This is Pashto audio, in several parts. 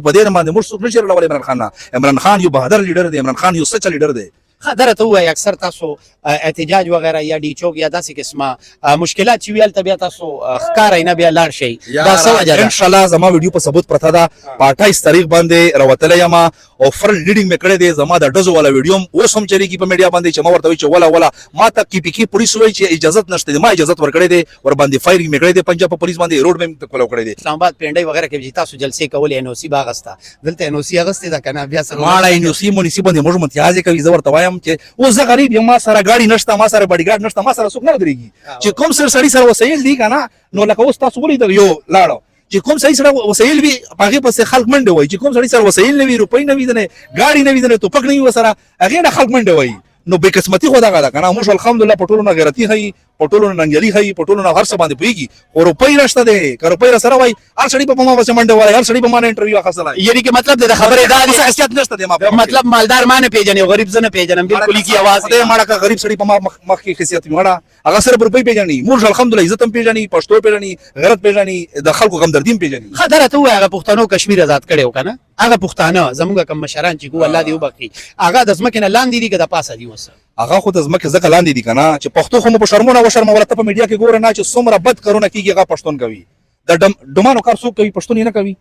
په دې باندې موږ څوک نشي راولای عمران خان. عمران خان یو بهادر لیډر دی، عمران خان یو سچ لیډر دی. خبره ته وای اکثر تاسو احتجاج وغیرہ یا ډی چوک یا داسې قسمه مشکلات چې ویل طبيعت تاسو ښکار نه بیا لاړ شي دا سوجه ده. ان شاء الله زما ویډیو په ثبوت پرته ده. 28 تاریخ باندې راوتلې یم او فرل لیډینګ مې کړې دي. زما د ډزو والا ویډیو اوس هم چریږي په میډیا باندې چې ما ورته وی چې ولا ما ته کی پی کی پولیس وای چې اجازه نشته. ما اجازه ورکړې دي ور باندې فایرینګ مې کړې دي. پنجاب پولیس باندې روډ مې کولو کړې دي. اسلام آباد پینډای وغیرہ کې چې تاسو جلسې کولې ان او سی باغستا دلته ان او سی اغسته دا کنه بیا سره ماړه ان او سی مونږ باندې موږ متیازه کوي. زه ورته وایم چې اوس زه غریب یم، ما سره ګاډي نشته، ما سره باډي ګارد نشته، ما سره څوک نه درېږي. چې کوم سړی سره وسایل دي کنه نو لکه اوس تاسو ولې یو لاړو چې کوم سړی سره وسایل وي هغه پسې خلک منډه وای. چې کوم سړی سره وسایل نه وي، روپۍ نه وي، نه ګاډي نه وي، نه توپک نه وي وسره، هغه نه خلک منډه وای. نو به قسمتي خو دا غدا کنه موږ الحمدلله پټولو نه غیرتی هي، پټولو نه ننګلی هي، پټولو نه هر څه باندې پويږي. او روپۍ نشته ده، که روپۍ سره وای هر سړی په ما وسه منډه وای، هر سړی په ما نه انټرویو اخیستلای. یعنی کې مطلب د خبره دا څه حیثیت نشته ده. ما مطلب مالدار مانه پیژنې او غریب زنه پیژنم بالکل کی आवाज ده. ماړه کا غریب سړی په ما مخ کې حیثیت میړه هغه سره روپۍ پیژنې. موږ الحمدلله عزت هم پیژنې، پښتو پیژنې، غیرت پیژنې، د خلکو غمدردیم پیژنې. خبره ته وای هغه پښتنو کشمیر آزاد کړو کنه هغه پښتانه زموږ کوم مشران چې ګو الله دې وبخي هغه د ځمکې نه لاندې دي که د پاسه دي وسه هغه خو د ځمکې ځکه لاندې دي کنه چې پښتو خو مو په شرمونه و شرموله. ته په میډیا کې ګوره نه چې څومره بد کارونه کیږي هغه پښتون کوي. د ډمانو کار څوک کوي؟ پښتون نه کوي.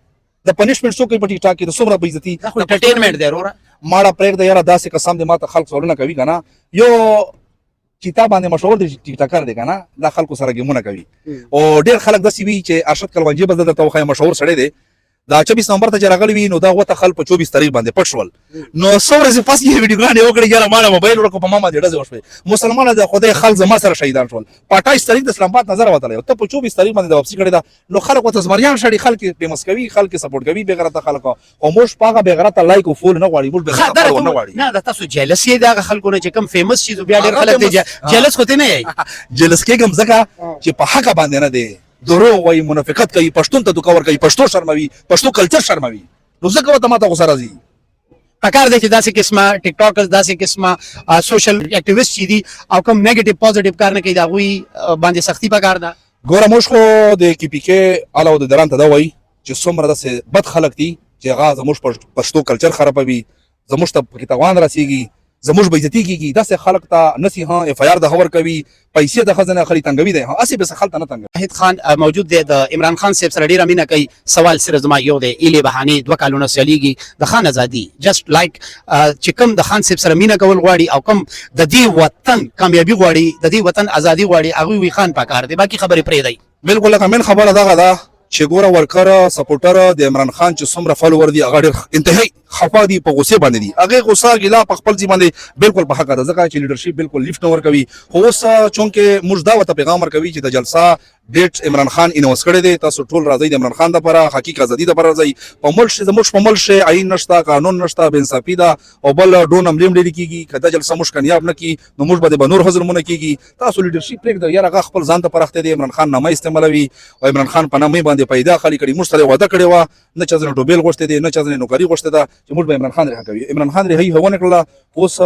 د پنیشمنت څوک کوي په ټیک ټاک کې؟ د څومره بې عزتي انټرټینمنټ دی وروره. ماړه پرېږده یاره داسې قسم دې ماته خلک سوالونه کوي کنه. یو کتاب باندې مشهور دی ټیک ټاکر دی کنه دا خلکو سره ګیمونه کوي. او ډېر خلک داسې وي چې ارشد کلونجي به درته وښایم مشهور سړی دی. دا 24 نومبر ته راغلی وي نو دا وته خل په 24 تاریخ باندې پټ شول. نو څورې پس یې ویډیوګانې وکړې یاره ما موبایل ورکو په ما باندې ډزې وشوې. مسلمانانو د خدای خلک زما سره شهیدان شول. په 28 تاریخ د اسلام آباد نظر وتلی ته په 24 تاریخ باندې د واپسی کړې ده. نو خلک وته زمریان شړي، خلک فیمس کوي، خلک سپورټ کوي بې غیرته خلک. او موږ پاغه بې غیرته لایک او فول نه غواړي، موږ بې غیرته نه غواړي. نه دا تاسو جیلس یې دا خلکو نه چې کم فیمس شي بیا ډېر خلک دی جیلس خو ته نه یې جیلس کېږم ځکه چې په حق باندې نه دی دروغ وایي، منافقت کوي، پښتون ته دوکه ورکوي، پښتو شرموي، پښتو کلچر شرموي. نو ځکه ورته ماته غوسه راځي. پکار دی چې داسې قسمه ټیک ټاکرز داسې قسمه سوشل اکټیویسټ چې دي او کوم نیگیټیو پوزټیو کار نه کوي دا غوي باندې سختی پکار ده. ګوره موږ خو د کی پی کې علاوه د دران ته دا وایي چې څومره داسې بد خلک دي چې هغه زموږ پښتو کلچر خرابوي، زموږ ته پکې تاوان رسېږي، زموږ بې عزتي کېږي. داسې خلک ته نسی ها اف آی آر د خبر کوي، پیسې د خزانه خري تنګوي دی. اسې به خلک نه تنګ. واحد خان موجود دی د عمران خان صاحب سره ډیره مینه کوي. سوال سره زما یو دی ایله بهانه 2 کالونه سیلیږي د خان ازادي جست لایک چې کوم د خان صاحب سره مینه کول غواړي او کوم د دې وطن کامیابی غواړي، د دې وطن ازادي غواړي، هغه وی خان پکار دی. باقي خبرې پرې دی. بالکل کمن خبره دغه ده چې ګوره ورکر سپورټر د عمران خان چې څومره فالوور دي هغه ډېر انتهایی خفا دي، په غوسه باندې دي. هغه غوسه ګلا په خپل ځای باندې بالکل په حق ده ځکه چې لیډرشپ بالکل لیفټ نه ورکوي. خو اوس چونکه موږ دا وته پیغام ورکوي چې د جلسه ډیټ عمران خان انوس کړی دی، تاسو ټول راځئ د عمران خان لپاره حقیقت ازادي لپاره راځئ. په ملک زموږ په ملک عین نشته، قانون نشته، بے انصافي ده او بل ډون املیم لري کیږي. کله جلسه موږ کامیاب نه کی نو موږ به نور حضرمونه کیږي. تاسو لیډرشپ پرېږدئ یاره هغه خپل ځان ته پرخته دی. عمران خان نامه استعمالوي او عمران خان په نامه باندې پیدا خالي کړي. موږ سره وعده کړې و نه چې ځنه ټوبل غوښته دي، نه چې ځنه نوکری غوښته ده چې موږ به عمران خان رها کوي. عمران خان رهي هونه کړله. اوس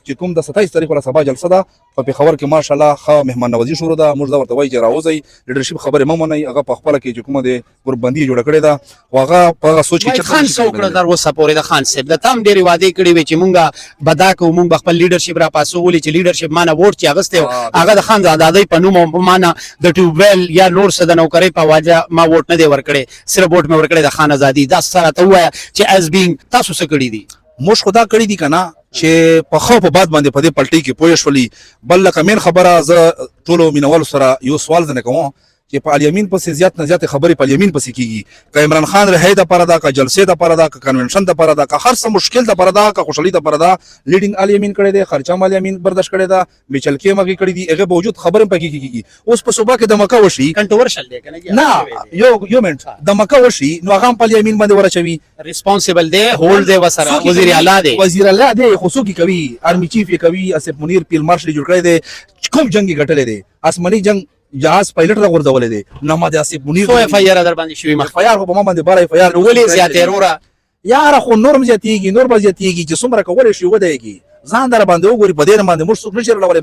چې کوم د 27 تاریخ ولا سبا جلسه ده په پیښور کې ماشاءالله ښه مهمان نوازي شروع ده. موږ دا ورته وایي چې راوځي لیډرشپ خبره مې منئ. هغه په خپل کې چې کومه د ګروپبندي جوړ کړې ده هغه په سوچ کې چې خان څوکړه در وسه پورې د خان صاحب د تام ډېری وعده کړې وي چې مونږه بدا کو مونږ خپل لیډرشپ را پاسو ولې چې لیډرشپ معنا ووټ چې اغسته هغه د خان زادادۍ په نوم معنا د ټیوبل یا نور څه د نوکری په واجه ما ووټ نه دی ورکړې، صرف ووټ مې ورکړې د خان ازادي. دا سره ته وایي چې از بینګ تاسو څه کړی دي؟ موږ خدا کړی دي کنه چې په خو په بعد باندې په دې پلټي کې پوه شولې. بل لکه مین خبره زه ټولو مینوال سره یو سوال نه کوم چې په الیمین پسې زیات نه زیات خبرې په الیمین پسې کیږي. که عمران خان رهي د پردا کا جلسې د پردا کا کنونشن د پردا کا هر څه مشکل د پردا کا خوشحالي د پردا لیډینګ الیمین کړي دي، خرچه الیمین برداشت کړي دا، میچل کې مګي کړي دي، هغه باوجود خبرې پکې کیږي. اوس په صوبه کې د مکه وشي کنټروورشل دی کنه نه یو منټ د مکه وشي نو هغه په الیمین باندې ورچوي. ریسپانسیبل دی، هولډ دی وسره وزیر اعلی دی، وزیر اعلی دی، خصوصي کوي، ارمی چیف کوي، اسف منیر پیل مارشل جوړ کړی دی، کوم جنگي ګټلې دی، آسماني جنگ جهاز پایلټ را غورځولې دي. نماز اسف منیر سو اف آی آر در باندې شوی اف آی آر په ما باندې 12 اف آی آر ولې زیاتې وروره یاره خو نورم زیاتېږي، نور به زیاتېږي چې څومره کولای شي ودایږي. ځان در باندې وګوري په دې باندې موږ څوک نشي راولای.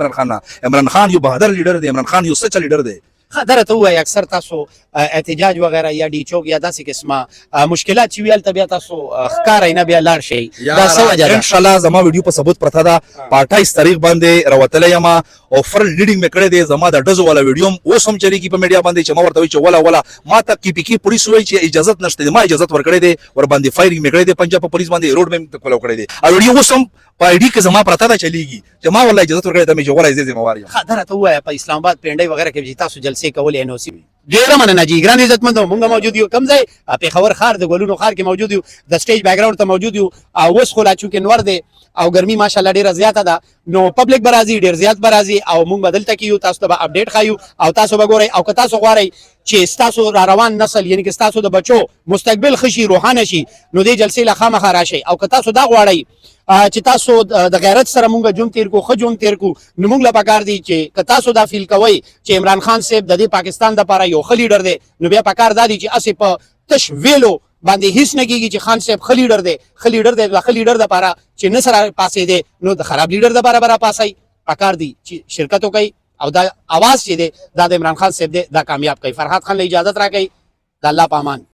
عمران خان یو بهادر لیډر دی، عمران خان یو سچ لیډر دی. خبره ته وای اکثر تاسو احتجاج وغیرہ یا ډی چوک یا داسې قسمه مشکلات چې ویل ته بیا تاسو ښکارای نه بیا لاړ شي دا څه وجه ده ان شاء الله زما ویډیو په ثبوت پرته ده په 28 تاریخ باندې راوتلې یم او فرل لیډینګ مې کړی دی زما د ډزو والا ویډیو اوس هم چریږي په میډیا باندې چې ما ورته وی چې ولا ما ته کی پی کی پولیس وی چې اجازه نشته ما اجازه ورکړې دی ور باندې فایرینګ مې کړی دی پنجاب پولیس باندې روډ مې کولو کړی دی او ویډیو اوس هم په آی ډی کې زما پرته ده چلیږي چې ما والله اجازه ورکړې ده مې جوړای زې ذمہ وار یم خبره ته وای په اسلام آباد پینډای وغیرہ کې چې تاسو جلسې کولې نو سی ډیره مننه جی ګران عزتمندو مونږ موجود یو کم ځای په خبر خار د ګلونو خار کې موجود یو د سټیج بیک گراوند ته موجود یو او وس خو لا چې نور دی او ګرمي ماشاءالله ډیره زیاته ده نو پبلک برازي ډیر زیات برازي او مونږ بدلته کیو تاسو ته اپډیټ خایو او تاسو وګورئ او که تاسو غواړئ چې تاسو را روان نسل یعنی که تاسو د بچو مستقبل خشي روحانه شي نو دې جلسې له خامخا راشي او که تاسو دا غواړئ چې تاسو د غیرت سره مونږ جون تیر کو خجون تیر کو نو مونږ لا پکار دي چې که تاسو دا فیل کوئ چې عمران خان صاحب د دې پاکستان د لپاره یو ښه لیډر دی نو بیا پکار دادی چې اسې په تش ویلو باندې هیڅ نه کیږي چې خان صاحب ښه لیډر دی ښه لیډر دی د ښه لیډر د لپاره چې نه سره پاسې دی نو د خراب لیډر د لپاره برا پاسای پکار دي چې شرکت وکړي او دا आवाज چې دی دا د عمران خان صاحب دی دا کامیاب کوي فرحات خان له اجازه راکړي د الله په امان